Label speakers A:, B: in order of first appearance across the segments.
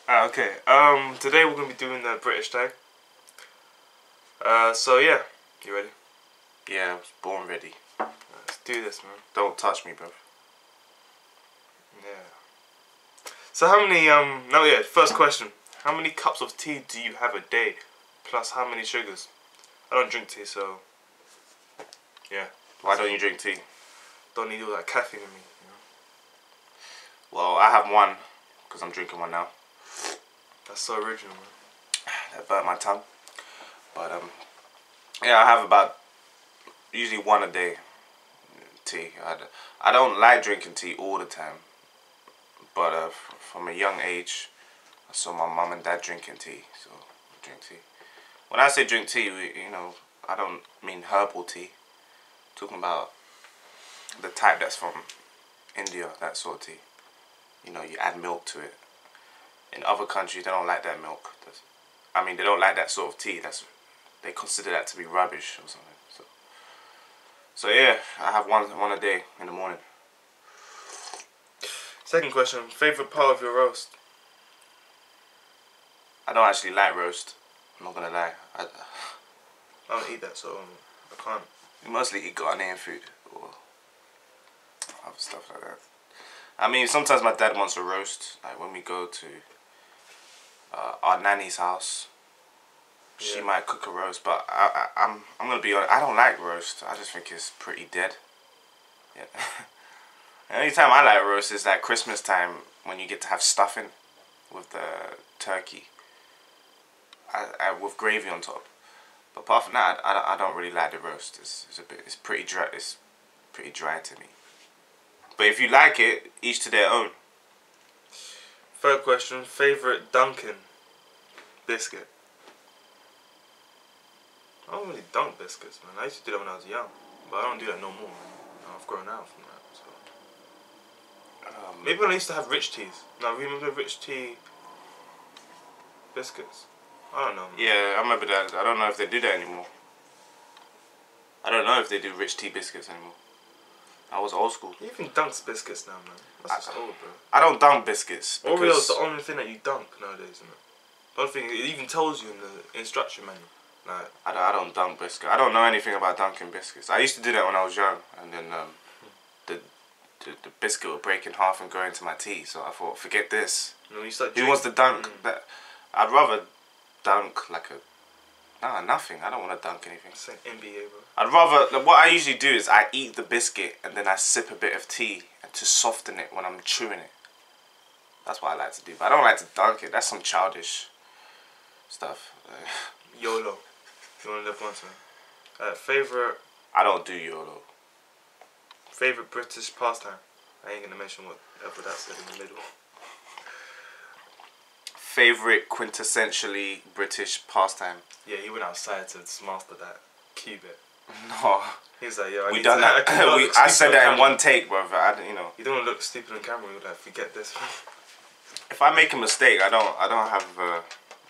A: Okay. Today we're gonna be doing the British tag. So yeah, you ready?
B: Yeah, I was born ready.
A: Let's do this, man.
B: Don't touch me, bro.
A: Yeah. So how many first question. How many cups of tea do you have a day? Plus how many sugars? I don't drink tea, so yeah.
B: Why don't you drink tea?
A: Don't need all that caffeine in me, you know?
B: Well, I have one, because I'm drinking one now.
A: That's so original, man.
B: That burnt my tongue. But yeah, I have about usually one a day. Tea. I don't like drinking tea all the time. But from a young age, I saw my mum and dad drinking tea, so I drink tea. When I say drink tea, I don't mean herbal tea. I'm talking about the type that's from India, that sort of tea. You know, you add milk to it. In other countries, they don't like that milk. They don't like that sort of tea. They consider that to be rubbish or something. So yeah, I have one a day in the morning.
A: Second question, favorite part of your roast?
B: I don't actually like roast. I'm not gonna lie.
A: I don't eat that, so I can't.
B: You mostly eat Ghanaian food or other stuff like that. I mean, sometimes my dad wants a roast. Like when we go to our nanny's house, she might cook a roast. But I'm gonna be honest. I don't like roast. I just think it's pretty dead. Yeah. The only time I like roast is like Christmas time when you get to have stuffing with the turkey. With gravy on top. But apart from that, I don't really like the roast. It's pretty dry. It's pretty dry to me. But if you like it, each to their own.
A: Third question, favorite Dunkin' biscuit? I don't really dunk biscuits, man. I used to do that when I was young, but I don't do that no more, man. I've grown out from that. So. Maybe when I used to have rich teas. Now, remember rich tea biscuits? I don't know, man.
B: Yeah, I remember that. I don't know if they do that anymore. I don't know if they do rich tea biscuits anymore. I was old school.
A: You even dunks biscuits now, man. That's just old, bro.
B: I don't dunk biscuits.
A: Oreo's the only thing that you dunk nowadays, isn't it? The only thing, it even tells you in the instruction manual. Like,
B: I don't dunk biscuits. I don't know anything about dunking biscuits. I used to do that when I was young, and then the biscuit would break in half and go into my tea. So I thought, forget this. Who wants to dunk? I'd rather dunk like nothing. I don't want to dunk anything.
A: It's like NBA, bro.
B: I'd rather, what I usually do is I eat the biscuit and then I sip a bit of tea to soften it when I'm chewing it. That's what I like to do. But I don't like to dunk it. That's some childish stuff.
A: YOLO. You want to live once, man. Favorite...
B: I don't do YOLO.
A: Favorite British pastime? I ain't going to mention whatever that said in the middle.
B: Favorite quintessentially British pastime?
A: Yeah, he went outside to master that cube.
B: No.
A: He was like, yo,
B: we done that. I said that in one take, brother.
A: You don't want to look stupid on camera. You're like, forget this.
B: If I make a mistake, I don't have a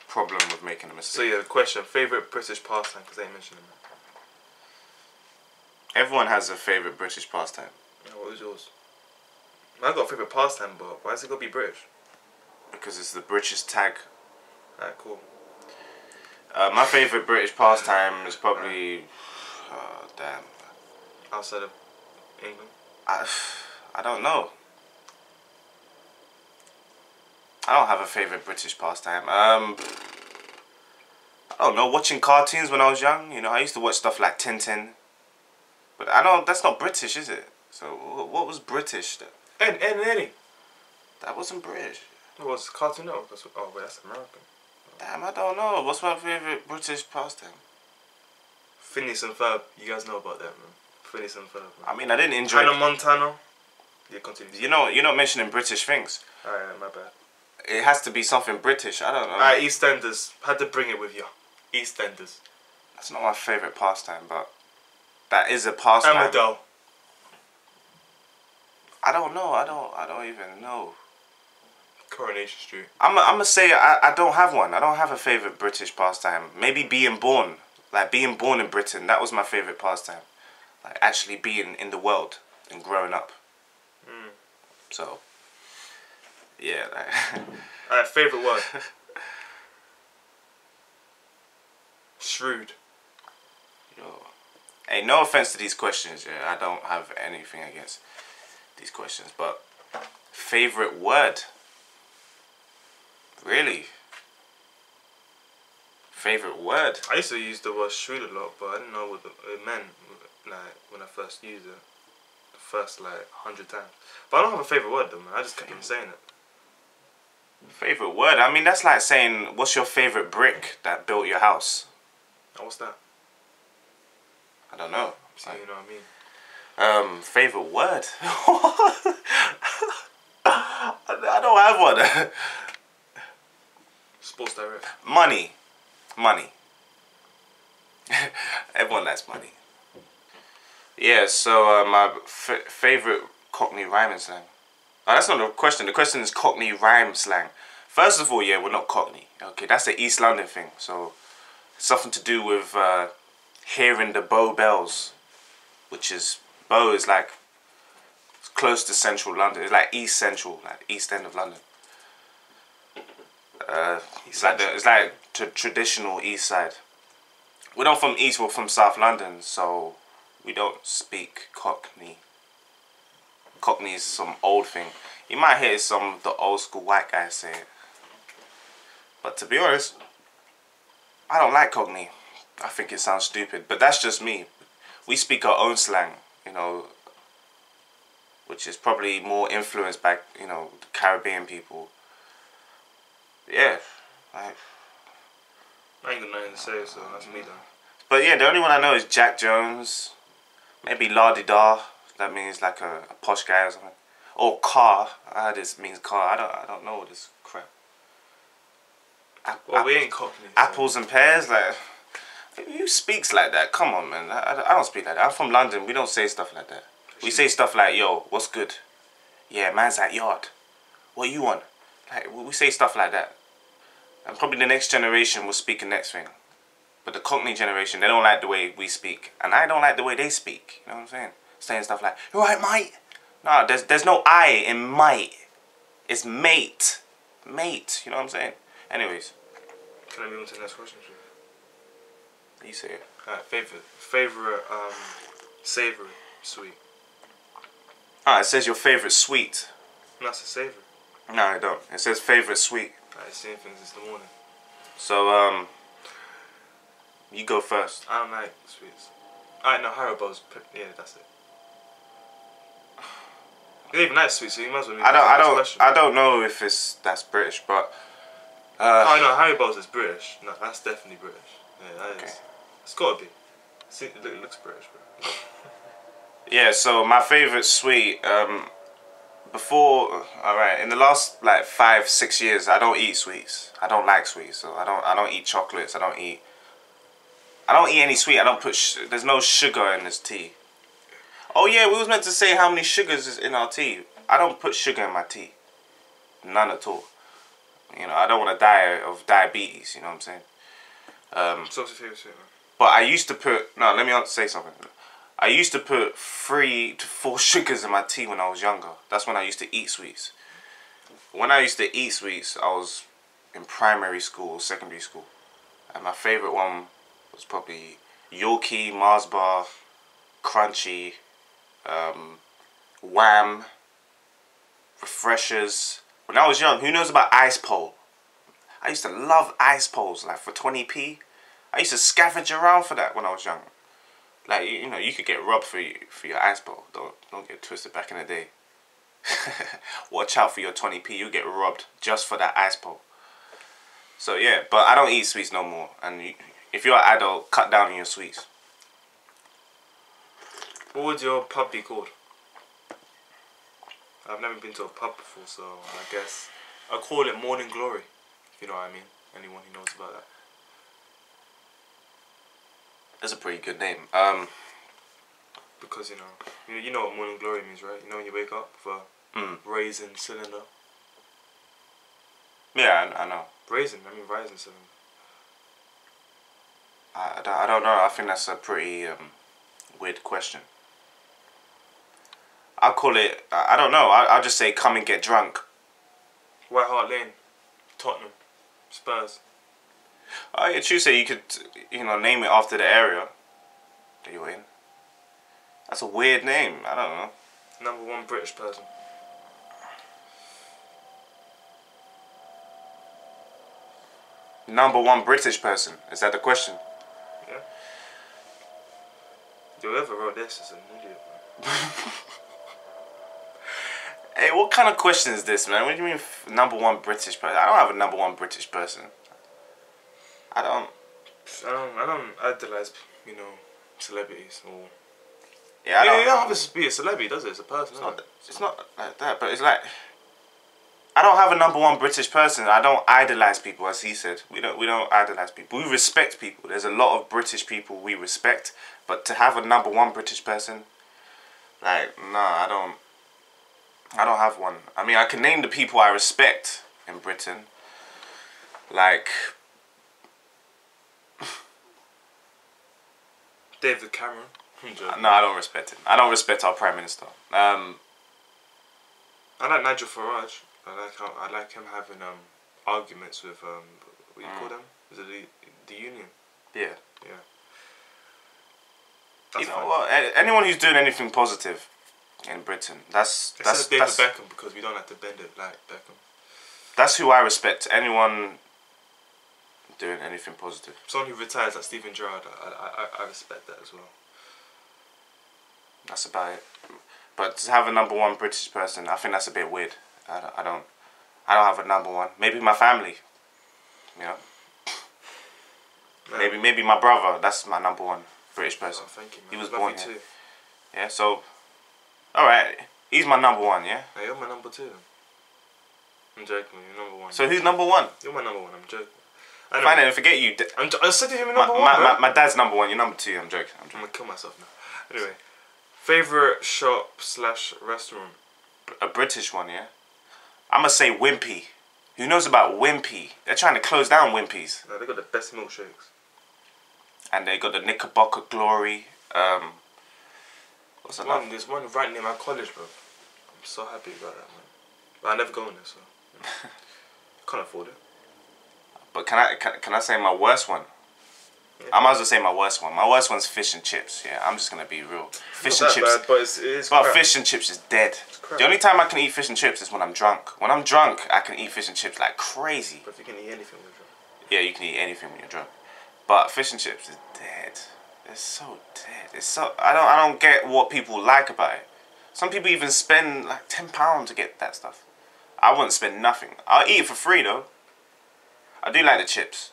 B: problem with making a mistake.
A: So yeah, question: favorite British pastime? Because they ain't mentioning that.
B: Everyone has a favorite British pastime.
A: Yeah, what was yours? I got a favorite pastime, but why is it gotta be British?
B: Because it's the British tag.
A: Alright, cool.
B: My favorite British pastime is probably, damn.
A: Outside of England?
B: I don't know. I don't have a favorite British pastime. I don't know. Watching cartoons when I was young, I used to watch stuff like Tintin. But that's not British, is it? So what was British then?
A: Eddie.
B: That wasn't British.
A: It was Cartoon Network. Oh, wait, that's American.
B: Damn, I don't know. What's my favorite British pastime?
A: Phineas and Ferb. You guys know about that, man. Phineas and Ferb. Man.
B: I mean, I didn't enjoy...
A: Hannah Montana. Yeah, continue.
B: You're not mentioning British things.
A: Alright, my bad.
B: It has to be something British. I don't know.
A: Alright, EastEnders. Had to bring it with you. EastEnders.
B: That's not my favourite pastime, but that is a pastime.
A: Emmerdale.
B: I don't know. I don't even know.
A: Coronation Street.
B: I'm gonna say I don't have one. I don't have a favourite British pastime. Maybe being born. Like being born in Britain. That was my favourite pastime. Like actually being in the world and growing up. So Yeah, like.
A: Alright, favourite word. Shrewd.
B: Yo. Hey, no offense to these questions, yeah. I don't have anything against these questions, but favorite word? Really? Favorite word?
A: I used to use the word shrewd a lot, but I didn't know what it meant like when I first used it. The first like 100 times. But I don't have a favourite word though, man. I just kept on saying it.
B: Favorite word? I mean, that's like saying, what's your favorite brick that built your house?
A: Oh, what's that?
B: I don't know.
A: So you know what I mean?
B: Favorite word? I don't have one.
A: Sports direct.
B: Money. Money. Everyone likes money. Yeah, so my favorite Cockney rhyming slang. Oh, that's not the question. The question is Cockney rhyme slang. First of all, yeah, we're not Cockney. Okay, that's the East London thing. So, it's something to do with hearing the Bow Bells. Which is, Bow is like, it's close to central London. It's like East Central, like East End of London. It's like the traditional East side. We're not from East, we're from South London, so we don't speak Cockney. Cockney is some old thing. You might hear some of the old school white guys say it. But to be honest, I don't like Cockney. I think it sounds stupid, but that's just me. We speak our own slang, you know, which is probably more influenced by, you know, the Caribbean people. Yeah, like,
A: I ain't got nothing to say, so that's me done.
B: But yeah, the only one I know is Jack Jones. Maybe La-di-da. That means like a posh guy or something. Or car. I heard this means car. I don't know this crap.
A: Well, we ain't Cockney.
B: Apples and pears, like. Who speaks like that? Come on, man. I don't speak like that. I'm from London. We don't say stuff like that. We say stuff like, yo, what's good? Yeah, man's at yard. What you want? Like, we say stuff like that. And probably the next generation will speak the next thing. But the Cockney generation, they don't like the way we speak. And I don't like the way they speak. You know what I'm saying? Saying stuff like, you right, mate? No, there's no I in mate. It's mate. Mate. You know what I'm saying? Anyways.
A: Can I move on to the next question, please?
B: You say it.
A: Alright, favorite savoury sweet.
B: Ah, it says your favorite sweet.
A: No, that's a savoury.
B: No, it don't. It says favorite sweet.
A: Alright, same thing since the morning.
B: So, you go first.
A: I don't like sweets. Alright, no, Haribo's. Yeah, that's it. You don't even like sweets, so you might as well.
B: I don't know if that's British, but.
A: Oh no, Haribo's is British. No, that's definitely British. Yeah, that is. It's gotta be. See, it looks British, bro.
B: Yeah, so my favourite sweet, alright, in the last like 5-6 years, I don't eat sweets. I don't like sweets, so I don't eat chocolates. I don't eat any sweet. I don't put. There's no sugar in this tea. Oh yeah, we was meant to say how many sugars is in our tea. I don't put sugar in my tea. None at all. You know, I don't want to die of diabetes. You know what I'm saying?
A: So what's your favourite sweet, man?
B: But I used to put. No, let me say something. I used to put 3 to 4 sugars in my tea when I was younger. That's when I used to eat sweets. When I used to eat sweets, I was in primary school, secondary school. And my favourite one was probably Yorkie, Mars Bar, Crunchy, Wham, Refreshers. When I was young, who knows about Ice Pole? I used to love Ice Poles, like for 20p. I used to scavenge around for that when I was young. Like, you know, you could get robbed for your Ice Pole. Don't get twisted. Back in the day. Watch out for your 20p. You get robbed just for that Ice Pole. So yeah, but I don't eat sweets no more. And if you're an adult, cut down on your sweets.
A: What would your pub be called? I've never been to a pub before, so I guess I'll call it Morning Glory. If you know what I mean. Anyone who knows about that.
B: That's a pretty good name.
A: Because you know what Morning Glory means, right? You know when you wake up for raisin cylinder.
B: Yeah, I know.
A: Raisin cylinder.
B: I don't know. I think that's a pretty weird question. I'll call it. I don't know. I'll just say come and get drunk.
A: White Hart Lane, Tottenham, Spurs.
B: Oh yeah, Tuesday you could, name it after the area that you're in. That's a weird name. I don't know.
A: Number one British person.
B: Number one British person. Is that the question?
A: Yeah. Whoever wrote this is an idiot.
B: Hey, what kind of question is this, man? What do you mean number one British person? I don't have a number one British person. I don't
A: idolize, celebrities or.
B: Yeah,
A: You don't have to be a celebrity, does it? It's a person.
B: It's not like that, but it's like I don't have a number one British person. I don't idolize people, as he said. We don't idolize people. We respect people. There's a lot of British people we respect, but to have a number one British person, like, nah, I don't have one. I mean, I can name the people I respect in Britain, like
A: David Cameron.
B: No, I don't respect him. I don't respect our Prime Minister.
A: I like Nigel Farage. I like him having arguments with what do you call them? Is it the union?
B: Yeah.
A: Yeah.
B: That's you know what? Anyone who's doing anything positive in Britain, that's
A: David Beckham, because we don't have to bend it like Beckham.
B: That's who I respect. Anyone doing anything positive.
A: Someone who retires like Steven Gerrard, I respect that as well.
B: That's about it. But to have a number one British person, I think that's a bit weird. I don't have a number one. Maybe my family. No. Maybe my brother. That's my number one British person.
A: Oh, thank you, man.
B: He was born here.
A: Too.
B: Yeah. So, all right. He's my number one. Yeah.
A: Hey, you're my number two. I'm joking. You're number one.
B: So who's number one?
A: You're my number one. I'm joking.
B: Fine, and forget you.
A: I said to him number one.
B: My dad's number one. You're number two. I'm joking.
A: I'm gonna kill myself now. Anyway, favorite shop / restaurant.
B: A British one, yeah. I'm gonna say Wimpy. Who knows about Wimpy? They're trying to close down Wimpy's.
A: No, they got the best milkshakes.
B: And they got the Knickerbocker Glory. What's another?
A: There's one right near my college, bro. I'm so happy about that, man. But I never go in there, so can't afford it.
B: But can I say my worst one?
A: Yeah.
B: I might as well say my worst one. My worst one's fish and chips. Yeah, I'm just gonna be real. Fish and chips.
A: Bad, but it's
B: but
A: crap.
B: Fish and chips is dead. The only time I can eat fish and chips is when I'm drunk. When I'm drunk, I can eat fish and chips like crazy.
A: But if you can eat anything when you're drunk.
B: Yeah, you can eat anything when you're drunk. But fish and chips is dead. It's so dead. It's so I don't get what people like about it. Some people even spend like £10 to get that stuff. I wouldn't spend nothing. I'll eat it for free though. I do like the chips.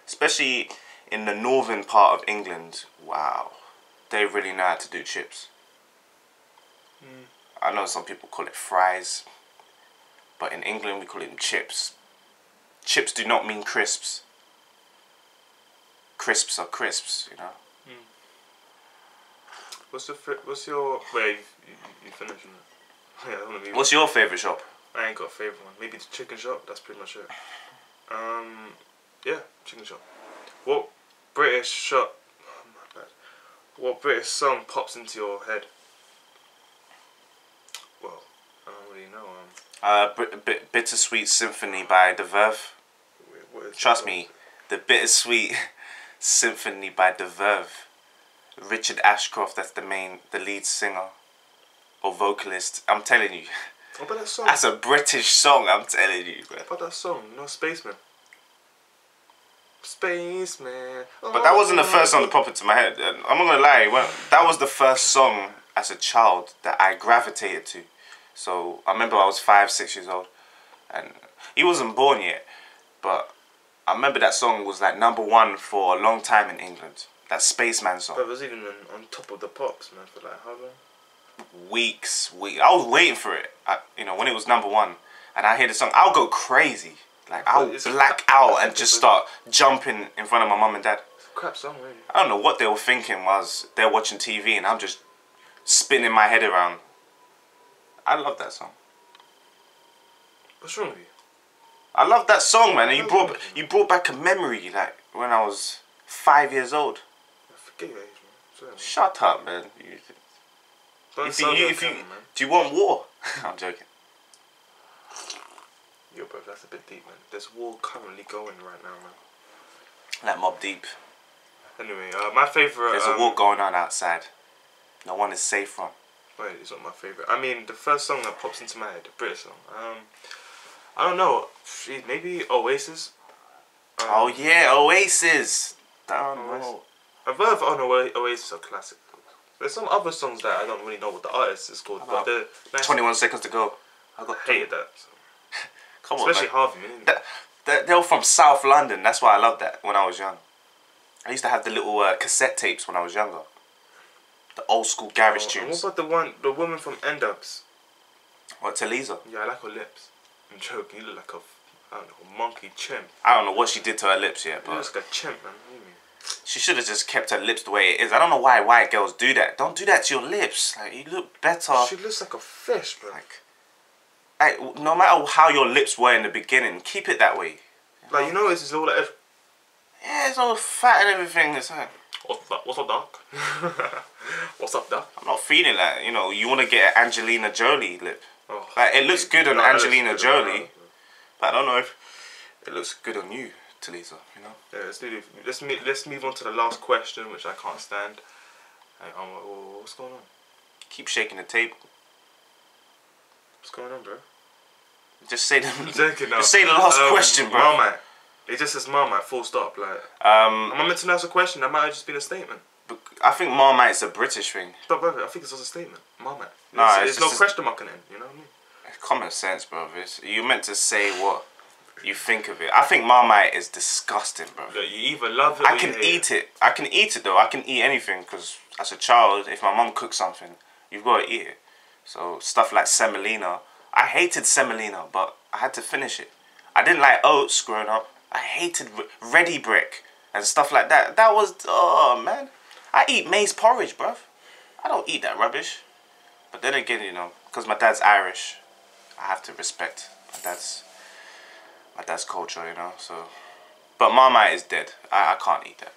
B: Especially in the northern part of England. Wow. They really know how to do chips. I know some people call it fries. But in England we call it chips. Chips do not mean crisps. Crisps are crisps, you know.
A: What's your wait, you finished it? Yeah, I wanna be.
B: What's your favourite shop?
A: I ain't got a favourite one. Maybe the chicken shop, that's pretty much it. Yeah, chicken shop. What British shop? Oh my bad. What British song pops into your head? Well, I don't really know.
B: Bittersweet Symphony by The Verve. Trust me, the Bittersweet Symphony by The Verve. Richard Ashcroft, that's the lead singer or vocalist. I'm telling you.
A: What about that song?
B: That's a British song, I'm telling you, bro.
A: What about that song? No, Spaceman. Spaceman.
B: But that wasn't the first song that popped into my head. I'm not gonna lie, that was the first song as a child that I gravitated to. So I remember I was 5, 6 years old, and he wasn't born yet. But I remember that song was like #1 for a long time in England. That Spaceman song.
A: But it was even on top of the pops, man, for like how long?
B: Weeks. I was waiting for it. When it was #1, and I hear the song, I'll go crazy. Like I'll black out and just start jumping in front of my mum and dad.
A: It's a crap song, really.
B: I don't know what they were thinking. Was they're watching TV and I'm just spinning my head around. I love that song.
A: What's wrong with you?
B: I love that song, man. And you brought back a memory, like when I was 5 years old.
A: I forget your age, man.
B: Shut up, man. Do you want war? I'm joking.
A: Yo, bro, that's a bit deep, man. There's war currently going right now, man.
B: Like Mob Deep.
A: Anyway, my favourite...
B: There's a war going on outside. No one is safe from.
A: Wait, it's not my favourite. I mean, the first song that pops into my head, the British song. I don't know. Maybe Oasis.
B: Oh yeah, Oasis. Don't know.
A: I've heard of Oasis are classic. There's some other songs that I don't really know what the artist is called, but they're nice.
B: 21 Seconds to Go.
A: I hated that. So.
B: Come on,
A: especially Harvey.
B: They were from South London. That's why I loved that when I was young. I used to have the little cassette tapes when I was younger. The old school garage tunes.
A: What about the woman from N-Dubs?
B: What, Talisa?
A: Yeah, I like her lips. I'm joking. You look like a monkey chimp.
B: I don't know what she did to her lips yet, but...
A: You look like a chimp, man. What do you mean?
B: She should have just kept her lips the way it is. I don't know why white girls do that. Don't do that to your lips. Like, you look better.
A: She looks like a fish, bro.
B: Like, no matter how your lips were in the beginning, keep it that way.
A: Like, you know, it's all like...
B: Yeah, it's all fat and everything. It's like...
A: What's up, Doc? What's up, Doc?
B: I'm not feeling that. You know, you want to get an Angelina Jolie lip.
A: Oh,
B: like, it looks good on Angelina Jolie. But I don't know if it looks good on you, Talisa, you know?
A: Yeah, let's move on to the last question, which I can't stand. What's going on?
B: Keep shaking the table.
A: What's going on, bro?
B: Just say the,
A: just
B: say the last question, bro.
A: Marmite. It just says Marmite, full stop. Like, am I meant to ask a question? That might have just been a statement.
B: I think Marmite's a British thing.
A: Stop, bro. I think it's just a statement. Marmite.
B: Nah,
A: there's no question mark in it. You know what I mean?
B: Common sense, bro. You're meant to say what you think of it. I think Marmite is disgusting, bro.
A: Look, you either love it or
B: I can eat it. I can eat it, though. I can eat anything, because as a child, if my mum cooks something, you've got to eat it. So, stuff like semolina. I hated semolina, but I had to finish it. I didn't like oats growing up. I hated ready brick and stuff like that. That was, oh, man. I eat maize porridge, bruv. I don't eat that rubbish. But then again, you know, because my dad's Irish, I have to respect my dad's culture, you know. So, but Marmite is dead. I can't eat that.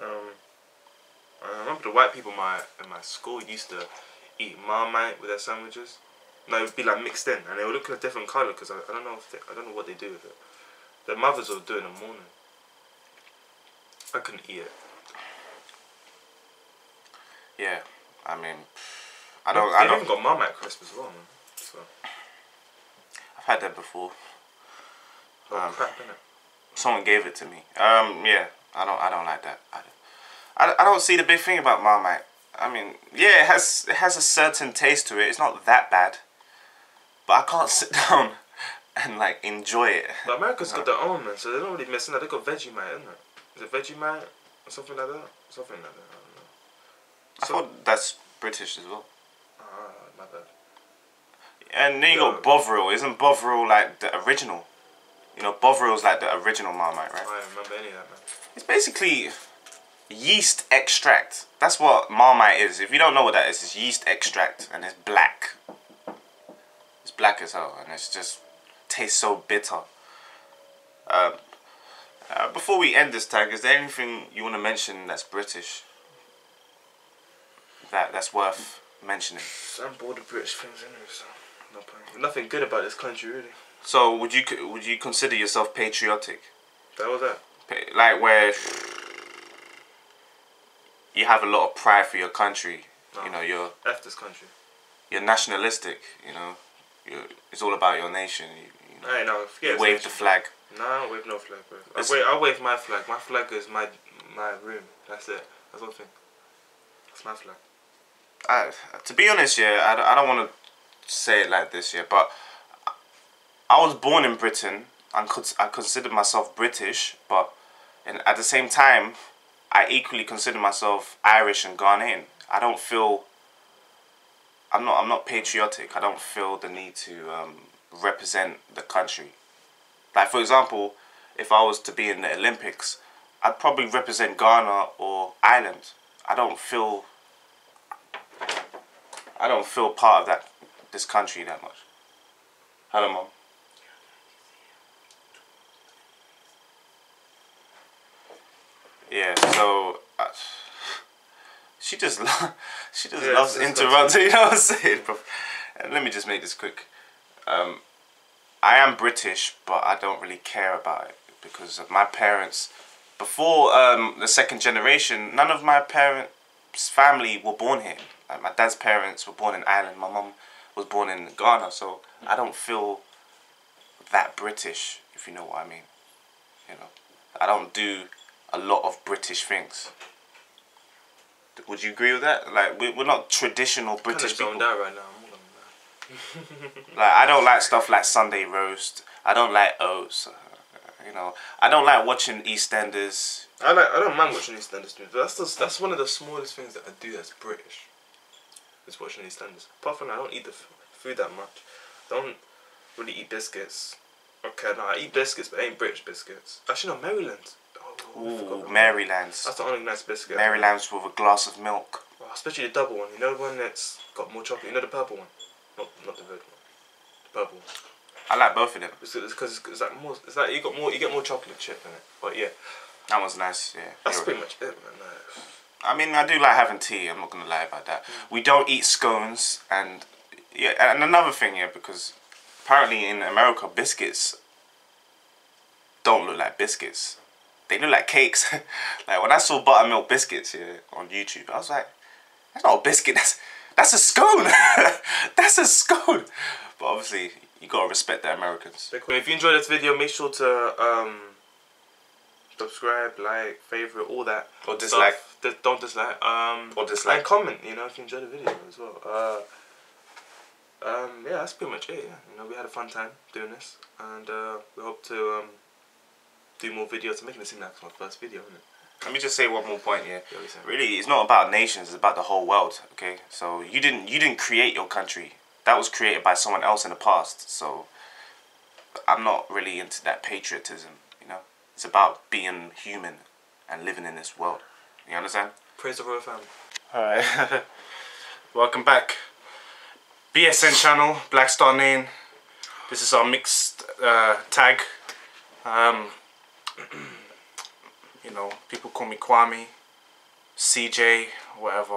A: I remember the white people in my school used to eat Marmite with their sandwiches. No, it would be like mixed in, and they would look a different color because I don't know what they do with it. Their mothers would do it in the morning. I couldn't eat it.
B: Yeah, I mean,
A: They've even got Marmite crisp as well, man. So.
B: I've had that before.
A: Crap, innit?
B: Someone gave it to me. Yeah, I don't like that. I don't see the big thing about Marmite. I mean, yeah, it has a certain taste to it. It's not that bad, but I can't sit down and like enjoy it.
A: But America's got their own, man, so they're not really missing that. They got Vegemite, isn't it? Is it Vegemite or something like that? Something like that. I don't know.
B: I thought that's British as well.
A: My bad.
B: And then you got Bovril. Isn't Bovril like the original? You know, Bovril's like the original Marmite, right?
A: I don't remember any of that, man.
B: It's basically yeast extract. That's what Marmite is. If you don't know what that is, it's yeast extract, and it's black. It's black as hell, and it's just tastes so bitter. Before we end this tag, is there anything you want to mention that's British? That's worth mentioning.
A: I'm bored of British things anyway, so no point. Nothing good about this country, really.
B: So would you consider yourself patriotic?
A: That was that.
B: Like where you have a lot of pride for your country. No. You know, you're
A: F this country.
B: You're nationalistic. You know, it's all about your nation. You know, you wave the flag.
A: No, I don't wave no flag, bro. I wave my flag. My flag is my room. That's it. That's one thing. That's my flag.
B: To be honest, yeah, I don't want to say it like this, yeah, but I was born in Britain. I consider myself British, but at the same time, I equally consider myself Irish and Ghanaian. I'm not patriotic. I don't feel the need to represent the country. Like, for example, if I was to be in the Olympics, I'd probably represent Ghana or Ireland. I don't feel part of this country that much. Hello, Mom. Yeah, so she just loves interrupting. You know what I'm saying, bro? And let me just make this quick. I am British, but I don't really care about it because my parents, before the second generation, none of my parents' family were born here. Like my dad's parents were born in Ireland. My mum was born in Ghana, so I don't feel that British, if you know what I mean. You know, I don't do a lot of British things. Would you agree with that? Like we're not traditional British people.
A: Kind of right now. I'm not gonna lie.
B: Like I don't like stuff like Sunday roast. I don't like oats. You know, I don't like watching EastEnders.
A: I don't mind watching EastEnders. That's one of the smallest things that I do that's British. Is watching EastEnders. Apart from that, I don't eat the food that much. Don't really eat biscuits. Okay, no, I eat biscuits, but I ain't British biscuits. Actually, no, Maryland.
B: Ooh, Maryland's.
A: That's the only nice biscuit.
B: Maryland's with a glass of milk.
A: Oh, especially the double one. You know the one that's got more chocolate. You know the purple one, not the red one. The purple one.
B: I like both of them.
A: It's because it's like more. It's like you get more chocolate chip in it. But yeah,
B: that one's nice. Yeah,
A: that's pretty much it, man.
B: I mean, I do like having tea. I'm not gonna lie about that. We don't eat scones, and yeah, and another thing, yeah, because apparently in America, biscuits don't look like biscuits. They look like cakes. Like when I saw buttermilk biscuits on YouTube, I was like, that's not a biscuit. That's a scone. That's a scone. But obviously, you gotta respect the Americans.
A: If you enjoyed this video, make sure to subscribe, like, favorite, all that.
B: Or dislike.
A: Don't dislike.
B: Or dislike.
A: And comment. You know, if you enjoyed the video as well. Yeah, that's pretty much it. Yeah, you know, we had a fun time doing this, and we hope to do more videos. I'm making it seem like it's my first video, isn't it?
B: Let me just say one more point, yeah. Really, it's not about nations, it's about the whole world, okay? So you didn't create your country. That was created by someone else in the past. So I'm not really into that patriotism, you know? It's about being human and living in this world. You understand?
A: Praise the royal family.
B: Alright. Welcome back. BSN channel, Black Star Name. This is our mixed tag. You know, people call me Kwame, CJ, whatever.